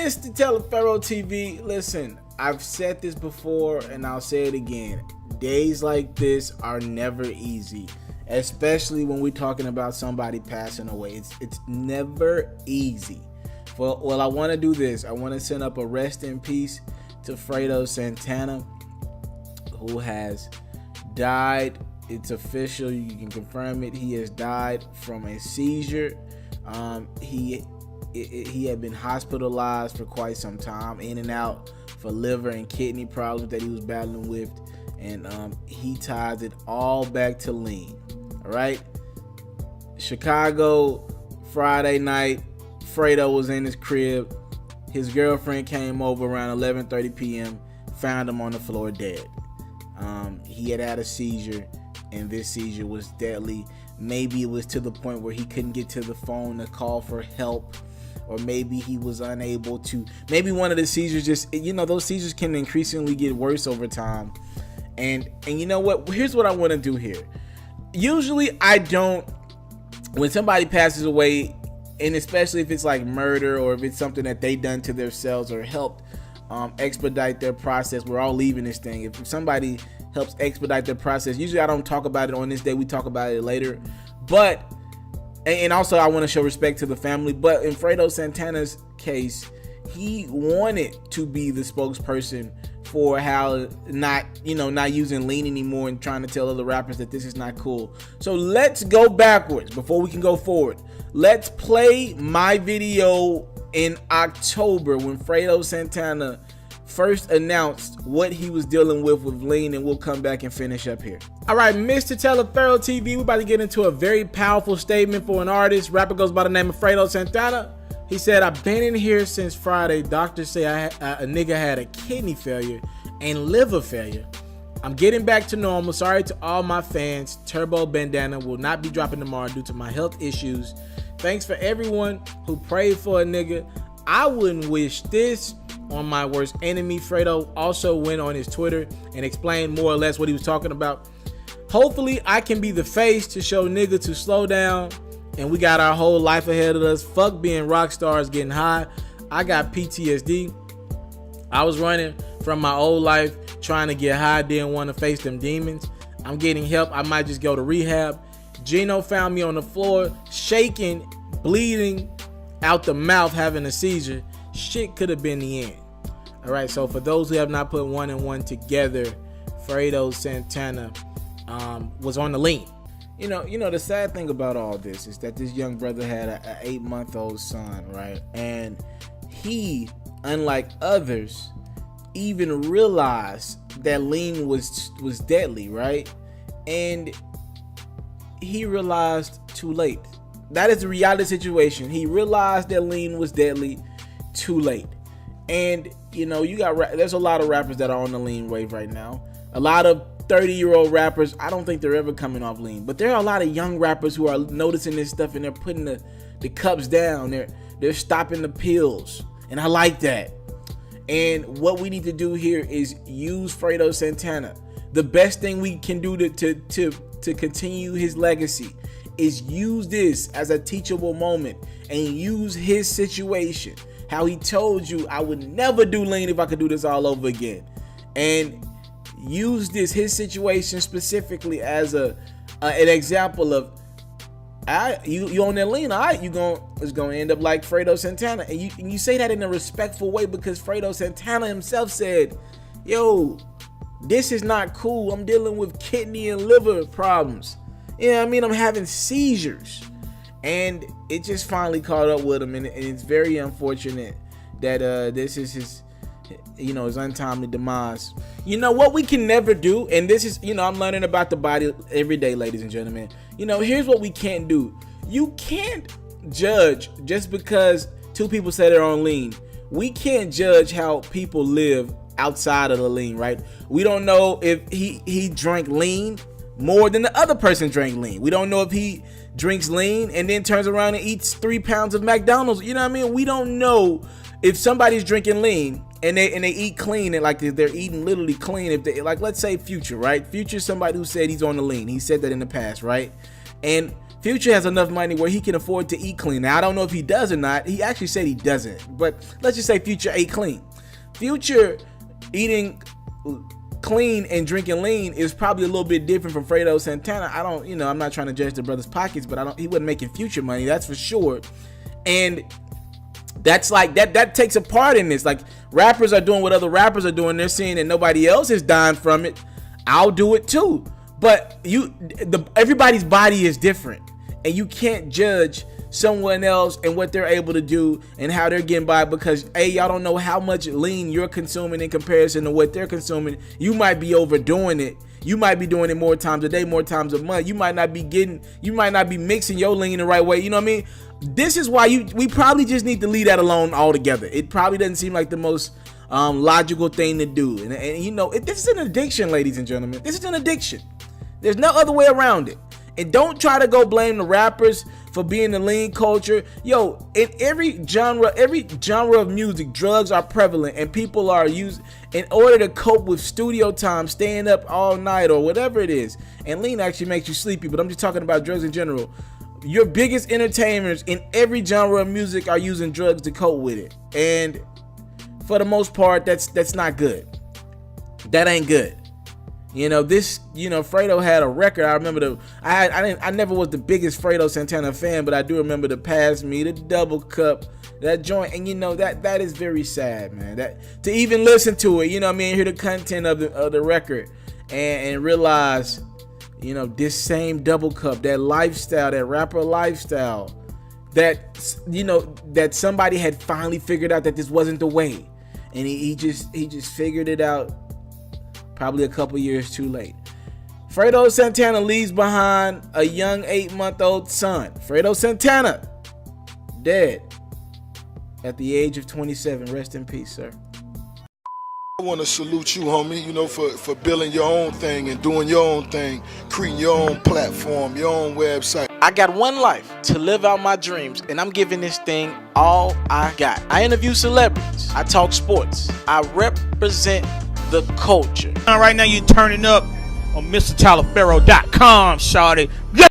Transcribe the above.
Mr. Teleferro TV, listen, I've said this before and I'll say it again. Days like this are never easy, especially when we're talking about somebody passing away. It's never easy. Well, I want to do this. I want to send up a rest in peace to Fredo Santana, who has died. It's official. You can confirm it. He has died from a seizure. He had been hospitalized for quite some time, in and out for liver and kidney problems that he was battling with, and he ties it all back to lean. All right, Chicago, Friday night, Fredo was in his crib. His girlfriend came over around 11:30 p.m., found him on the floor dead. He had a seizure, and this seizure was deadly. Maybe it was to the point where he couldn't get to the phone to call for help, or maybe he was unable to. Maybe one of the seizures just, those seizures can increasingly get worse over time. And you know what? Here's what I want to do here. Usually I don't, when somebody passes away, and especially if it's like murder or if it's something that they done to themselves or helped expedite their process. We're all leaving this thing. If somebody helps expedite their process, usually I don't talk about it on this day. We talk about it later. But, and also I want to show respect to the family. But in Fredo Santana's case, he wanted to be the spokesperson for how not using lean anymore and trying to tell other rappers that this is not cool. So let's go backwards before we can go forward. Let's play my video in October when Fredo Santana first announced what he was dealing with lean, and we'll come back and finish up here. All right, Mr. Teleferro TV, we're about to get into a very powerful statement for an artist. Rapper goes by the name of Fredo Santana. He said, "I've been in here since Friday. Doctors say a nigga had a kidney failure and liver failure. I'm getting back to normal. Sorry to all my fans. Turbo Bandana will not be dropping tomorrow due to my health issues. Thanks for everyone who prayed for a nigga. I wouldn't wish this on my worst enemy." Fredo also went on his Twitter and explained more or less what he was talking about. "Hopefully I can be the face to show nigga to slow down, and we got our whole life ahead of us. Fuck being rock stars getting high. I got PTSD. I was running from my old life trying to get high, didn't want to face them demons. I'm getting help. I might just go to rehab. Gino found me on the floor, shaking, bleeding out the mouth, having a seizure. Shit could have been the end." All right, so for those who have not put one and one together, Fredo Santana was on the lean. You know, the sad thing about all this is that this young brother had an 8-month-old son, right? And he, unlike others, even realized that lean was deadly, right? And he realized too late. That is the reality situation. He realized that lean was deadly too late. And there's a lot of rappers that are on the lean wave right now. A lot of 30-year-old rappers, I don't think they're ever coming off lean, but there are a lot of young rappers who are noticing this stuff and they're putting the cups down. They're stopping the pills, and I like that. And what we need to do here is use Fredo Santana. The best thing we can do to continue his legacy is use this as a teachable moment and use his situation, how he told you, "I would never do lean if I could do this all over again," and use his situation specifically as an example of, you on that lean, all right, it's gonna end up like Fredo Santana. And you say that in a respectful way, because Fredo Santana himself said, "Yo, this is not cool. I'm dealing with kidney and liver problems. I'm having seizures." And it just finally caught up with him, and it's very unfortunate that this is his untimely demise. What we can never do, and this is, I'm learning about the body every day, ladies and gentlemen. Here's what we can't do. You can't judge just because two people say they're on lean. We can't judge how people live outside of the lean, right? We don't know if he drank lean more than the other person drank lean. We don't know if he drinks lean and then turns around and eats 3 pounds of McDonald's. You know what I mean? We don't know if somebody's drinking lean and they eat clean, and like they're eating literally clean. If they, like, let's say Future, right? Future's somebody who said he's on the lean. He said that in the past, right? And Future has enough money where he can afford to eat clean. Now, I don't know if he does or not. He actually said he doesn't. But let's just say Future ate clean. Future eating clean and drinking lean is probably a little bit different from Fredo Santana. I'm not trying to judge the brother's pockets, but he wasn't making Future money, that's for sure. And that's like that takes a part in this. Like, rappers are doing what other rappers are doing. They're seeing that nobody else is dying from it. I'll do it too. But everybody's body is different, and you can't judge someone else and what they're able to do and how they're getting by, because y'all don't know how much lean you're consuming in comparison to what they're consuming. You might be overdoing it. You might be doing it more times a day, more times a month. You might not be mixing your lean the right way. You know what I mean? This is why we probably just need to leave that alone altogether. It probably doesn't seem like the most logical thing to do. And this is an addiction, ladies and gentlemen. This is an addiction. There's no other way around it. And don't try to go blame the rappers for being the lean culture. Yo, in every genre of music, drugs are prevalent, and people are used in order to cope with studio time, staying up all night or whatever it is. And lean actually makes you sleepy, but I'm just talking about drugs in general. Your biggest entertainers in every genre of music are using drugs to cope with it. And for the most part, that's not good. That ain't good. Fredo had a record. I remember I never was the biggest Fredo Santana fan, but I do remember the Pass Me, the Double Cup, that joint. And that is very sad, man. That to even listen to it, hear the content of the record and realize, this same Double Cup, that lifestyle, that rapper lifestyle, that somebody had finally figured out that this wasn't the way, and he just figured it out. Probably a couple years too late. Fredo Santana leaves behind a young 8-month-old son. Fredo Santana, dead at the age of 27. Rest in peace, sir. I want to salute you, homie, for building your own thing and doing your own thing, creating your own platform, your own website. I got one life to live out my dreams, and I'm giving this thing all I got. I interview celebrities. I talk sports. I represent the culture. Right now you're turning up on MrTaliaferro.com, shawty.